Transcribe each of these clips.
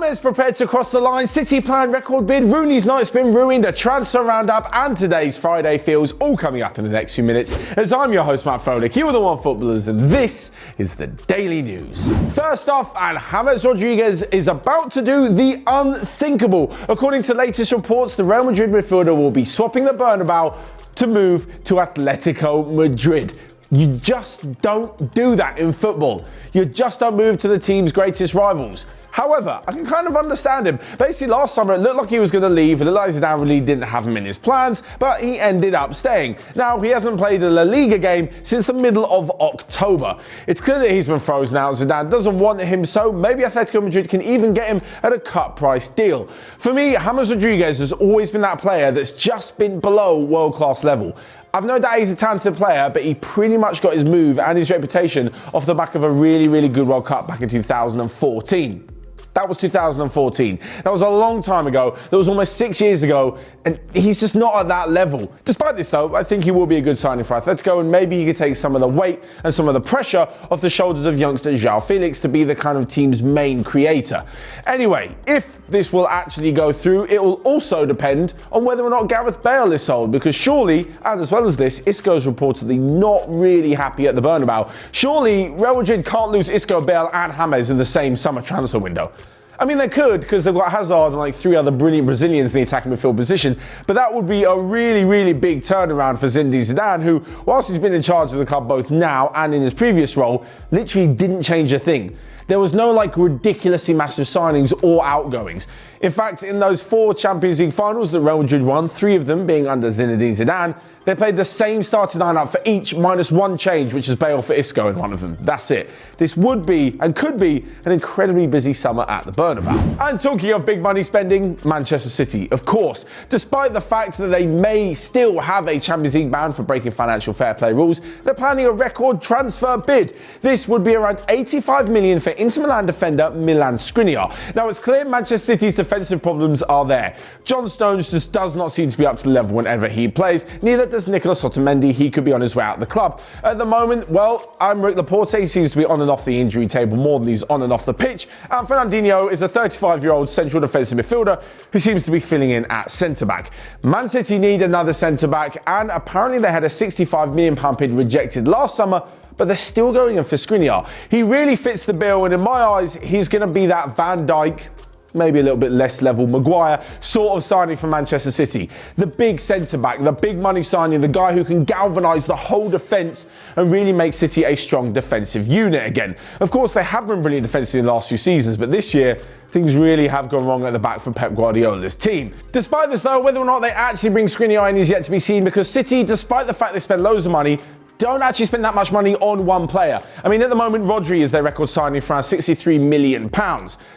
James prepared to cross the line, City planned record bid, Rooney's night's been ruined, a transfer roundup, and today's Friday feels all coming up in the next few minutes. As I'm your host Matt Froelich, you are the Onefootballers, and this is the Daily News. First off, and James Rodriguez is about to do the unthinkable. According to latest reports, the Real Madrid midfielder will be swapping the Bernabeu to move to Atletico Madrid. You just don't do that in football. You just don't move to the team's greatest rivals. However, I can kind of understand him. Basically, last summer it looked like he was going to leave. It looked like Zidane really didn't have him in his plans, but he ended up staying. Now, he hasn't played a La Liga game since the middle of October. It's clear that he's been frozen out. Zidane doesn't want him, so maybe Atletico Madrid can even get him at a cut price deal. For me, James Rodriguez has always been that player that's just been below world-class level. I've no doubt he's a talented player, but he pretty much got his move and his reputation off the back of a really, really good World Cup back in 2014. That was 2014. That was a long time ago. That was almost 6 years ago, and he's just not at that level. Despite this, though, I think he will be a good signing for Atletico, and maybe he could take some of the weight and some of the pressure off the shoulders of youngster João Felix to be the kind of team's main creator. Anyway, if this will actually go through, it will also depend on whether or not Gareth Bale is sold, because surely, and as well as this, Isco's reportedly not really happy at the Bernabeu. Surely, Real Madrid can't lose Isco, Bale and James in the same summer transfer window. I mean, they could, because they've got Hazard and like 3 other brilliant Brazilians in the attacking midfield position, but that would be a really, really big turnaround for Zinedine Zidane, who, whilst he's been in charge of the club both now and in his previous role, literally didn't change a thing. There was no like ridiculously massive signings or outgoings. In fact, in those 4 Champions League finals that Real Madrid won, 3 of them being under Zinedine Zidane, they played the same starting lineup for each minus 1 change, which is Bale for Isco in one of them. That's it. This would be and could be an incredibly busy summer at the Bernabeu. And talking of big money spending, Manchester City, of course. Despite the fact that they may still have a Champions League ban for breaking financial fair play rules, they're planning a record transfer bid. This would be around 85 million for Inter Milan defender Milan Skriniar. Now, it's clear Manchester City's defensive problems are there. John Stones just does not seem to be up to the level whenever he plays. Neither does Nicolas Otamendi. He could be on his way out of the club. At the moment, well, Aymeric Laporte seems to be on and off the injury table more than he's on and off the pitch. And Fernandinho is a 35-year-old central defensive midfielder who seems to be filling in at centre-back. Man City need another centre-back, and apparently they had a £65 million bid rejected last summer, but they're still going in for Skriniar. He really fits the bill, and in my eyes, he's going to be that Van Dijk, maybe a little bit less level, Maguire sort of signing for Manchester City. The big centre-back, the big money signing, the guy who can galvanise the whole defence and really make City a strong defensive unit again. Of course, they have been brilliant defensively in the last few seasons, but this year, things really have gone wrong at the back for Pep Guardiola's team. Despite this, though, whether or not they actually bring Skriniar in is yet to be seen, because City, despite the fact they spend loads of money, don't actually spend that much money on one player. I mean, at the moment, Rodri is their record signing for around £63 million.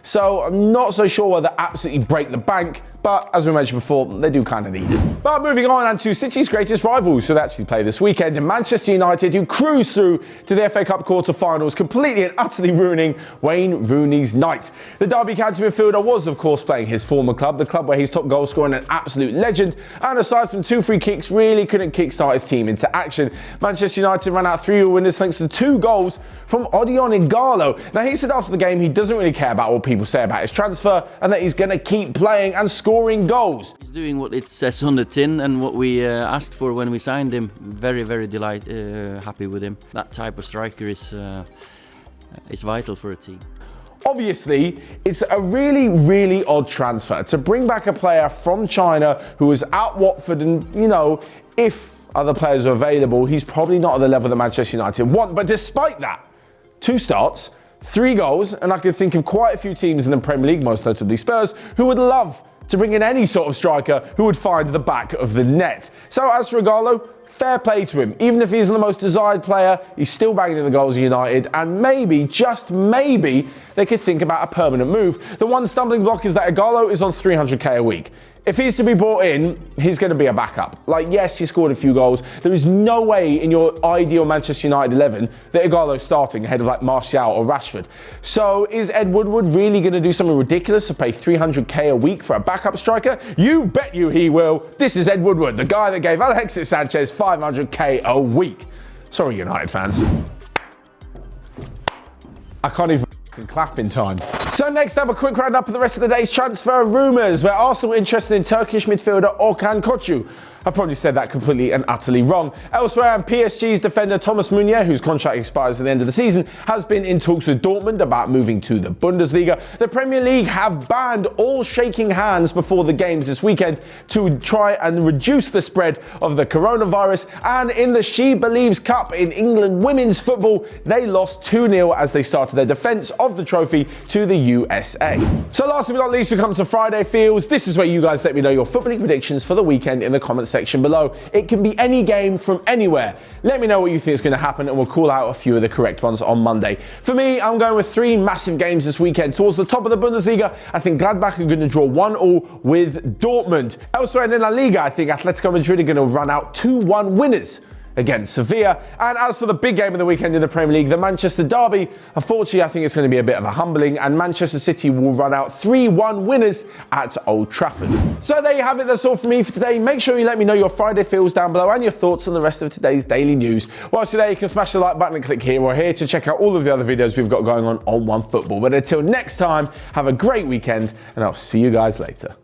So I'm not so sure whether they absolutely break the bank, but as we mentioned before, they do kind of need it. But moving on, and to City's greatest rivals, who they actually play this weekend, in Manchester United, who cruise through to the FA Cup quarter-finals, completely and utterly ruining Wayne Rooney's night. The Derby County midfielder was, of course, playing his former club, the club where he's top goal scorer and an absolute legend, and aside from 2 free kicks, really couldn't kickstart his team into action. Manchester United ran out 3 winners thanks to 2 goals from Odion Ighalo. Now, he said after the game he doesn't really care about what people say about his transfer and that he's going to keep playing and scoring goals. He's doing what it says on the tin and what we asked for when we signed him. Very, very happy with him. That type of striker is vital for a team. Obviously, it's a really, really odd transfer to bring back a player from China who was at Watford, and, you know, if other players are available, he's probably not at the level that Manchester United want. But despite that, 2 starts, 3 goals, and I can think of quite a few teams in the Premier League, most notably Spurs, who would love to bring in any sort of striker who would find the back of the net. So as for Ighalo, fair play to him. Even if he's the most desired player, he's still banging in the goals of United, and maybe, just maybe, they could think about a permanent move. The one stumbling block is that Ighalo is on 300k a week. If he's to be brought in, he's going to be a backup. Like, yes, he scored a few goals. There is no way in your ideal Manchester United 11 that Ighalo's starting ahead of like Martial or Rashford. So is Ed Woodward really going to do something ridiculous to pay 300k a week for a backup striker? You bet you he will. This is Ed Woodward, the guy that gave Alexis Sanchez 500k a week. Sorry, United fans. I can't even can clap in time. So next up, a quick roundup of the rest of the day's transfer rumours, where Arsenal are interested in Turkish midfielder Okan Koçu. I probably said that completely and utterly wrong. Elsewhere, and PSG's defender Thomas Meunier, whose contract expires at the end of the season, has been in talks with Dortmund about moving to the Bundesliga. The Premier League have banned all shaking hands before the games this weekend to try and reduce the spread of the coronavirus. And in the She Believes Cup in England women's football, they lost 2-0 as they started their defence of the trophy to the USA. So last but not least, we come to Friday Feels. This is where you guys let me know your footballing predictions for the weekend in the comments section below. It can be any game from anywhere. Let me know what you think is going to happen and we'll call out a few of the correct ones on Monday. For me, I'm going with 3 massive games this weekend. Towards the top of the Bundesliga, I think Gladbach are going to draw 1-1 with Dortmund. Elsewhere in La Liga, I think Atletico Madrid are going to run out 2-1 winners against Sevilla. And as for the big game of the weekend in the Premier League, the Manchester derby, unfortunately I think it's going to be a bit of a humbling, and Manchester City will run out 3-1 winners at Old Trafford. So there you have it, that's all from me for today. Make sure you let me know your Friday feels down below and your thoughts on the rest of today's daily news. Whilst you're there, you can smash the like button and click here or here to check out all of the other videos we've got going on OneFootball. But until next time, have a great weekend and I'll see you guys later.